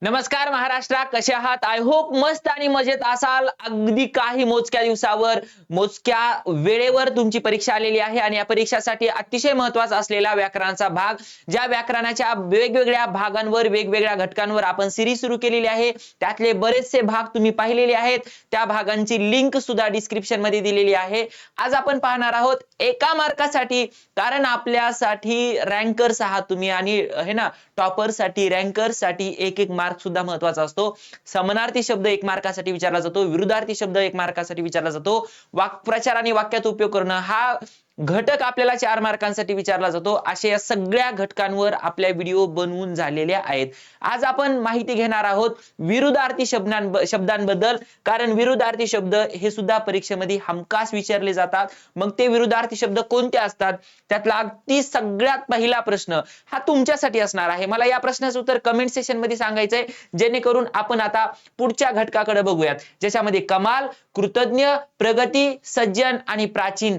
नमस्कार महाराष्ट्र, कसे आहात? आय होप मस्त आणि मजेत असाल. अगदी काही मोजक्या दिवसावर मोजक्या वेळेवर तुमची परीक्षा आलेली आहे आणि या परीक्षेसाठी अतिशय महत्त्वाचा असलेला व्याकरणाचा भाग, ज्या व्याकरणाच्या वेगवेगळ्या भागांवर वेगवेगळ्या घटकांवर आपण सिरीज सुरू केलेली आहे, त्यातले बरेचसे भाग तुम्ही पाहिलेले आहेत. त्या भागांची लिंक सुद्धा डिस्क्रिप्शन मध्ये दिलेली आहे. आज आपण पाहणार आहोत एका मार्कासाठी, कारण आपल्यासाठी रँकर्स आहात तुम्ही आणि हे ना टॉपर साठी रँकर साठी एक एक मार्क सुद्धा महत्वाचा असतो. समानार्थी शब्द 1 मार्कासाठी विचारला जातो, विरुद्धार्थी शब्द 1 मार्कासाठी विचारला जातो, वाक्प्रचार आणि वाक्यात उपयोग करणं हा घटक आपल्याला 4 मार्कांसाठी विचारला जातो. अशा या सगळ्या घटकांवर आपल्या व्हिडिओ बनवून झालेल्या आहेत. आज आपण माहिती घेणार आहोत विरुद्धार्थी शब्दांबद्दल, कारण विरुद्धार्थी शब्द हे सुद्धा परीक्षेमध्ये हमखास विचारले जातात. मग ते विरुद्धार्थी शब्द कोणते असतात, त्यातला अगदी सगळ्यात पहिला प्रश्न हा तुमच्यासाठी असणार आहे. मला या प्रश्नाचं उत्तर कमेंट सेक्शन मध्ये सांगायचंय, जेणेकरून आपण आता पुढच्या घटकाकडे बघूयात, ज्याच्यामध्ये कमाल, कृतज्ञ, प्रगती, सज्जन आणि प्राचीन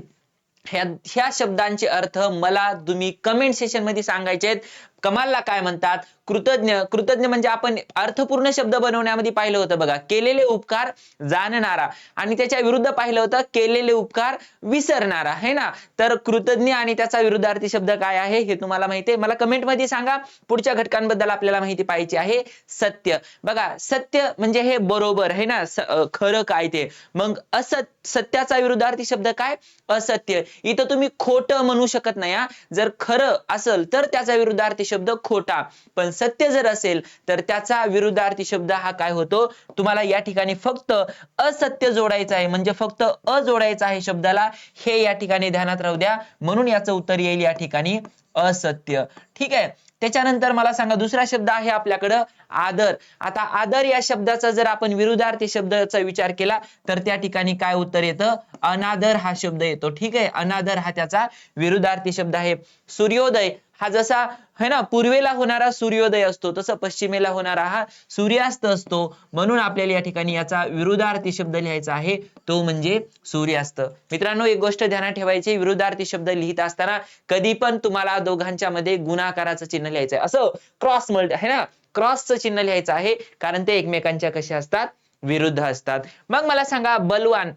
ह्या शब्दांचे अर्थ मला तुम्ही कमेंट सेक्शन मध्ये सांगायचे आहेत. कमालला काय म्हणतात, कृतज्ञ म्हणजे आपण अर्थपूर्ण शब्द बनवण्यामध्ये पाहिलं होतं बघा, केलेले उपकार जाणणारा, आणि त्याच्या विरुद्ध पाहिलं होतं केलेले उपकार विसरणारा, है ना. तर कृतज्ञ आणि त्याचा विरुद्धार्थी शब्द काय आहे हे तुम्हाला माहिती आहे, मला कमेंट मध्ये सांगा. पुढच्या घटकांबद्दल आपल्याला माहिती पाहिजे आहे. सत्य, बघा सत्य म्हणजे हे बरोबर है ना, खरं काय ते. मग सत्याचा विरुद्धार्थी शब्द काय, असत्य. इथं तुम्ही खोटं म्हणू शकत नाही. जर खरं असेल तर त्याचा विरुद्धार्थी शब्द खोटा, पण सत्य जर असेल तर त्याचा विरुद्धार्थी शब्द हा काय होतो. तुम्हाला या ठिकाणी फक्त असत्य जोडायचं आहे, म्हणजे फक्त अ जोडायचं आहे शब्दाला, हे या ठिकाणी ध्यानात राहू द्या. म्हणून याचं उत्तर येईल या ठिकाणी असत्य. ठीक आहे. त्याच्यानंतर मला सांगा, दुसरा शब्द आहे आपल्याकडं आदर. आता आदर या शब्दाचा जर आपण विरुद्धार्थी शब्दाचा विचार केला तर त्या ठिकाणी काय उत्तर येतं, अनादर हा शब्द येतो. ठीक आहे, अनादर हा त्याचा विरुद्धार्थी शब्द आहे. सूर्योदय हा जसा है ना पूर्वेला होणारा सूर्योदय असतो, तसं पश्चिमेला होणारा हा सूर्यास्त असतो. म्हणून आपल्याला या ठिकाणी याचा विरुद्धार्थी शब्द लिहायचा आहे, तो म्हणजे सूर्यास्त. मित्रांनो, एक गोष्ट ध्यानात ठेवायची, विरुद्धार्थी शब्द लिहित असताना कधी पण तुम्हाला दोघांच्या मध्ये गुणाकाराचं चिन्ह लिहायचं आहे, असं क्रॉस है ना, क्रॉसचं चिन्ह लिहायचं आहे, कारण ते एकमेकांच्या कसे असतात, विरुद्ध असतात. मग मला सांगा बलवान.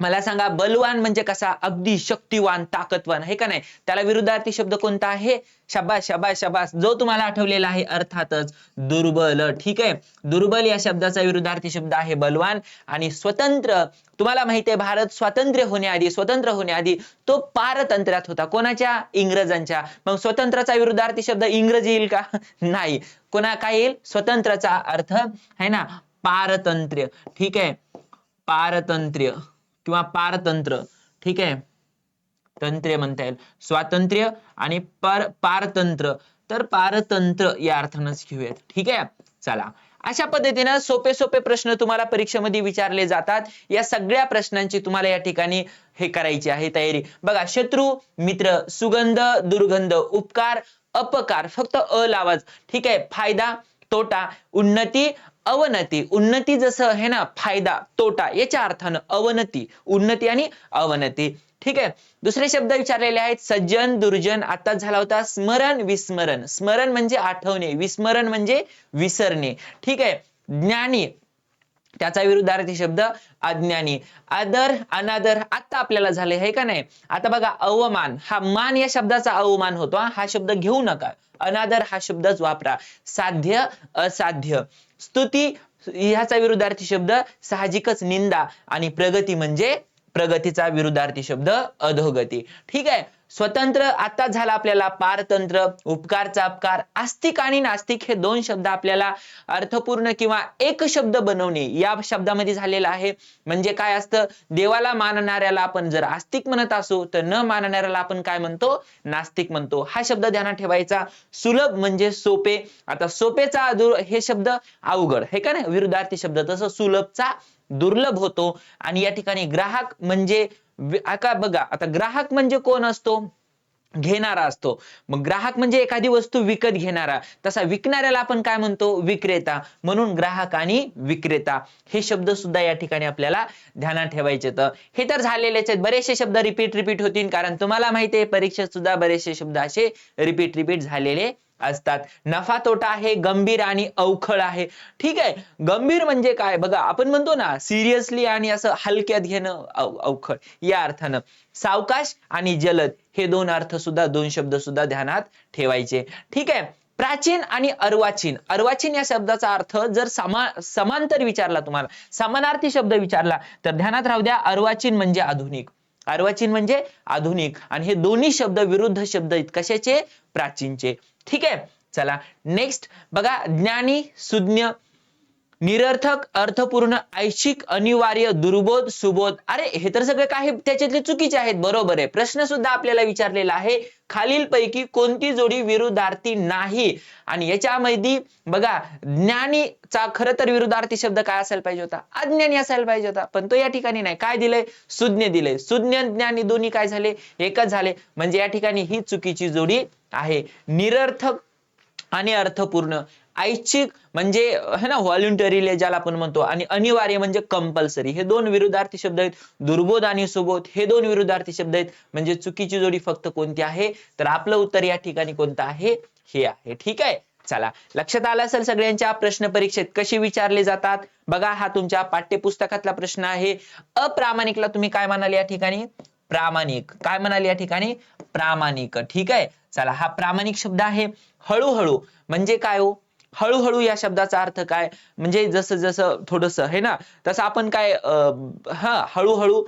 मला सांगा बलवान म्हणजे कसा, अगदी शक्तिवान, ताकदवान, हे का नाही. त्याला विरुद्धार्थी शब्द कोणता आहे, शाबास शाबास शाबास, जो तुम्हाला आठवलेला आहे अर्थातच दुर्बल. ठीक आहे, दुर्बल या शब्दाचा विरुद्धार्थी शब्द आहे बलवान. आणि स्वतंत्र, तुम्हाला माहिती आहे भारत स्वतंत्र होण्याआधी तो पारतंत्र्यात होता. कोणाच्या, इंग्रजांच्या. मग स्वतंत्राचा विरुद्धार्थी शब्द इंग्रज येईल का नाही. काय येईल, स्वतंत्राचा अर्थ है ना पारतंत्र्य. ठीक आहे, पारतंत्र्य किंवा पारतंत्र. ठीक आहे, तंत्र्य म्हणता येईल, स्वातंत्र्य आणि पारतंत्र, तर पारतंत्र या अर्थानच घेऊयात. ठीक आहे, चला. अशा पद्धतीने सोपे सोपे प्रश्न तुम्हाला परीक्षेमध्ये विचारले जातात. या सगळ्या प्रश्नांची तुम्हाला या ठिकाणी हे करायची आहे तयारी. बघा, शत्रू, मित्र, सुगंध, दुर्गंध, उपकार, अपकार, फक्त अ लावाच. ठीक आहे, फायदा, तोटा, उन्नती, अवनती. उन्नती जसं है ना फायदा, तोटा याच्या अर्थानं अवनती, उन्नती आणि अवनती. ठीक आहे. दुसरे शब्द विचारलेले आहेत, सज्जन, दुर्जन, आताच झाला होता. स्मरण, विस्मरण. स्मरण म्हणजे आठवणे, विस्मरण म्हणजे विसरणे. ठीक आहे. ज्ञानी, त्याचा विरुद्धार्थी शब्द अज्ञानी. आदर, अनादर आता आपल्याला झाले आहे का नाही. आता बघा, अवमान, हा मान या शब्दाचा अवमान होतो, हा शब्द घेऊ नका, अनादर हा शब्दच वापरा. साध्य, असाध्य. स्तुती, ह्याचा विरुद्धार्थी शब्द साहजिकच निंदा. आणि प्रगती म्हणजे प्रगतीचा विरुद्धार्थी शब्द अधोगती. ठीक आहे. स्वतंत्र आता झाला आपल्याला पारतंत्र. उपकारचा अपकार. आस्तिक आणि नास्तिक हे दोन शब्द आपल्याला अर्थपूर्ण किंवा एक शब्द बनवणे या शब्दामध्ये झालेला आहे. म्हणजे काय असतं, देवाला मानणाऱ्याला आपण जर आस्तिक म्हणत असू तर न मानणाऱ्याला आपण काय म्हणतो, नास्तिक म्हणतो. हा शब्द ध्यानात ठेवायचा. सुलभ म्हणजे सोपे. आता सोपेचा हे शब्द अवघड, हे का नाही विरुद्धार्थी शब्द, तसं सुलभचा दुर्लभ होतो. आणि या ठिकाणी ग्राहक म्हणजे बघा, आता ग्राहक म्हणजे कोण असतो, घेणारा असतो. मग ग्राहक म्हणजे एखादी वस्तू विकत घेणारा, तसा विकणाऱ्याला आपण काय म्हणतो, विक्रेता. म्हणून ग्राहक आणि विक्रेता हे शब्द सुद्धा या ठिकाणी आपल्याला ध्यानात ठेवायचे. तर हे तर झालेलेच आहेत. बरेचसे शब्द रिपीट होतील, कारण तुम्हाला माहिती आहे परीक्षेत सुद्धा बरेचसे शब्द असे रिपीट झालेले असतात. नफा तोटा आहे, गंभीर आणि अवखळ आहे. ठीक आहे, गंभीर म्हणजे काय बघा, आपण म्हणतो ना सिरियसली आणि असं हलक्यात घेणं अवखळ, या अर्थानं. सावकाश आणि जलद हे दोन अर्थ सुद्धा, दोन शब्द सुद्धा ध्यानात ठेवायचे. ठीक आहे, प्राचीन आणि अर्वाचीन. अर्वाचीन या शब्दाचा अर्थ जर समांतर विचारला, तुम्हाला समानार्थी शब्द विचारला, तर ध्यानात राहू द्या, अर्वाचीन म्हणजे आधुनिक. अर्वाचीन म्हणजे आधुनिक, आणि हे दोन्ही शब्द विरुद्ध शब्द आहेत. कशाचे? प्राचीनचे. ठीक आहे, चला नेक्स्ट बघा, ज्ञानी, सुज्ञ, निरर्थक, अर्थपूर्ण, ऐच्छिक, अनिवार्य, दुर्बोध, सुबोध. अरे हे तर सगळे काही त्याच्यातले चुकीचे आहेत. बरोबर आहे, प्रश्न सुद्धा आपल्याला विचारलेला आहे, खालीलपैकी कोणती जोडी विरुद्धार्थी नाही. आणि याच्यामध्ये बघा, ज्ञानीचा खरं तर विरुद्धार्थी शब्द काय असायला पाहिजे होता? अज्ञानी असायला पाहिजे होता, पण तो या ठिकाणी नाही. काय दिलंय? सुज्ञ दिलंय. सुज्ञ ज्ञानी दोन्ही काय झाले? एकच झाले, म्हणजे या ठिकाणी ही चुकीची जोडी आहे. निरर्थक आणि अर्थपूर्ण, ऐच्छिक म्हणजे है ना व्हॉलंटरीली ज्याला आपण म्हणतो, आणि अनिवार्य म्हणजे कंपल्सरी, हे दोन विरुद्धार्थी शब्द आहेत. दुर्बोध आणि सुबोध हे दोन विरुद्धार्थी शब्द आहेत, म्हणजे चुकीची जोडी फक्त कोणती आहे? तर आपलं उत्तर या ठिकाणी कोणतं आहे? हे आहे. ठीक आहे, चला लक्षात आलं असेल सगळ्यांच्या. प्रश्न परीक्षेत कशी विचारले जातात बघा, हा तुमच्या पाठ्यपुस्तकातला प्रश्न आहे. अप्रामाणिकला तुम्ही काय म्हणाले या ठिकाणी? प्रामाणिक. काय म्हणाले या ठिकाणी? प्रामाणिक. ठीक आहे, चला हा प्रामाणिक शब्द आहे. हळूहळू म्हणजे काय हो? हळूहळू या शब्दाचा अर्थ काय? म्हणजे जसं जसं थोडस है ना, तसं आपण काय हळूहळू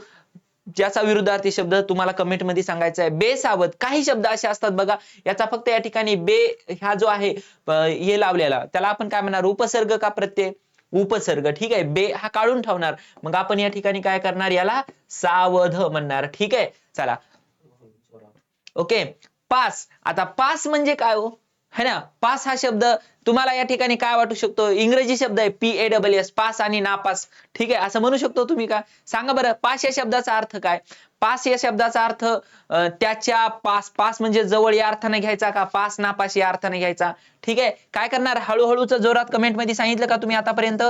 ज्याचा विरुद्धार्थी शब्द तुम्हाला कमेंट मध्ये सांगायचा आहे. बेसावध. काही शब्द असे असतात बघा, याचा फक्त या ठिकाणी बे हा जो आहे हे लावलेला, त्याला आपण काय म्हणणार? उपसर्ग का प्रत्यय? उपसर्ग. ठीक आहे, बे हा काढून ठेवणार, मग आपण या ठिकाणी काय करणार? याला सावध म्हणणार. ठीक आहे, चला ओके. पास. आता पास म्हणजे काय हो, है ना? पास हा शब्द तुम्हाला या ठिकाणी काय वाटू शकतो? इंग्रजी शब्द आहे PASS, पास आणि नापास. ठीक आहे, असं म्हणू शकतो तुम्ही का? सांगा बरं, पास या शब्दाचा अर्थ काय? पास या शब्दाचा अर्थ त्याच्या पास, पास म्हणजे जवळ या अर्थाने घ्यायचा का? पास नापास या अर्थाने घ्यायचा. ठीक आहे, काय करणार? हळूहळूच जोरात कमेंट मध्ये सांगितलं का तुम्ही आतापर्यंत?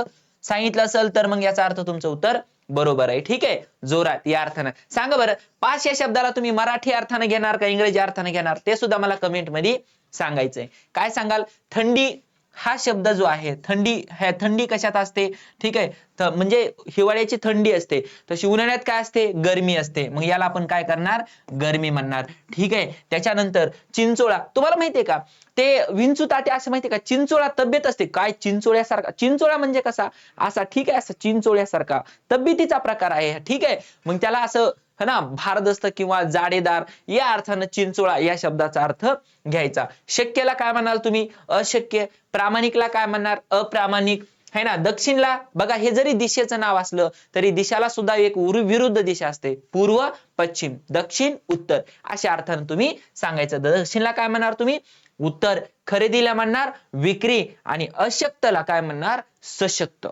सांगितलं असेल तर मग याचा अर्थ तुमचं उत्तर बरोबर आहे. ठीक आहे, जोरात या अर्थानं. सांगा बरं, पास या शब्दाला तुम्ही मराठी अर्थाने घेणार का इंग्रजी अर्थाने घेणार? ते सुद्धा मला कमेंट मध्ये सांगायचंय. काय सांगाल? थंडी हा शब्द जो आहे, थंडी कशात असते? ठीक आहे, म्हणजे हिवाळ्याची थंडी असते, तशी उन्हाळ्यात काय असते? गरमी असते, मग याला आपण काय करणार? गरमी म्हणणार. ठीक आहे, त्याच्यानंतर चिंचोळा. तुम्हाला माहितीये का ते विंचू तात्या असं माहितीये का? चिंचोळा तब्येत असते काय? चिंचोळ्यासारखा. चिंचोळा म्हणजे कसा? असा. ठीक आहे, असं चिंचोळ्यासारखा तब्येतीचा प्रकार आहे. ठीक आहे, मग त्याला असं है ना भारदस्त किंवा जाडेदार या अर्थानं चिंचोळा या शब्दाचा अर्थ घ्यायचा. शक्यला काय म्हणाल तुम्ही? अशक्य. प्रामाणिकला काय म्हणणार? अप्रामाणिक. है ना. दक्षिणला बघा, हे जरी दिशेचं नाव असलं तरी दिशाला सुद्धा एक विरुद्ध दिशा असते. पूर्व, पश्चिम, दक्षिण, उत्तर अशा अर्थानं तुम्ही सांगायचं. दक्षिणला काय म्हणणार तुम्ही? उत्तर. खरेदीला म्हणणार विक्री, आणि अशक्तला काय म्हणणार? सशक्त.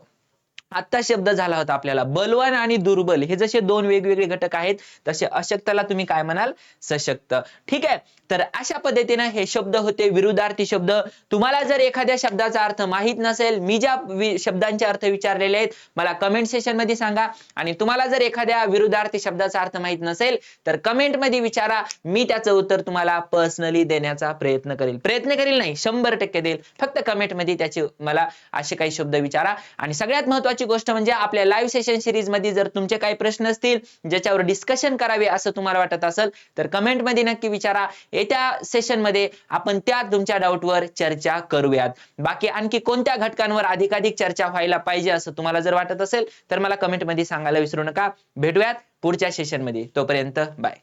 आता शब्द झाला होता आपल्याला बलवान आणि दुर्बल, हे जसे दोन वेगवेगळे घटक आहेत, तसे अशक्तला तुम्ही काय म्हणाल? सशक्त. ठीक आहे, तर अशा पद्धतीने हे शब्द होते विरुद्धार्थी शब्द. तुम्हाला जर एखाद्या शब्दाचा अर्थ माहित नसेल, मी ज्या शब्दांचे अर्थ विचारलेले आहेत मला कमेंट सेशन मध्ये सांगा. आणि तुम्हाला जर एखाद्या विरुद्धार्थी शब्दाचा अर्थ माहित नसेल तर कमेंट मध्ये विचारा, मी त्याचं उत्तर तुम्हाला पर्सनली देण्याचा प्रयत्न करेल नाही, 100% देईल. फक्त कमेंट मध्ये त्याचे मला असे काही शब्द विचारा. आणि सगळ्यात महत्त्वाची गोष्ट म्हणजे आपल्या लाईव्ह सेशन सिरीज मध्ये जर तुमचे काही प्रश्न असतील ज्याच्यावर डिस्कशन करावे असं तुम्हाला वाटत असेल तर कमेंट मध्ये नक्की विचारा. येत्या सेशन मध्ये आपण त्या तुमच्या डाऊटवर चर्चा करूयात. बाकी आणखी कोणत्या घटकांवर अधिकाधिक चर्चा व्हायला पाहिजे असं तुम्हाला जर वाटत असेल तर मला कमेंट मध्ये सांगायला विसरू नका. भेटूयात पुढच्या सेशन मध्ये. तोपर्यंत बाय.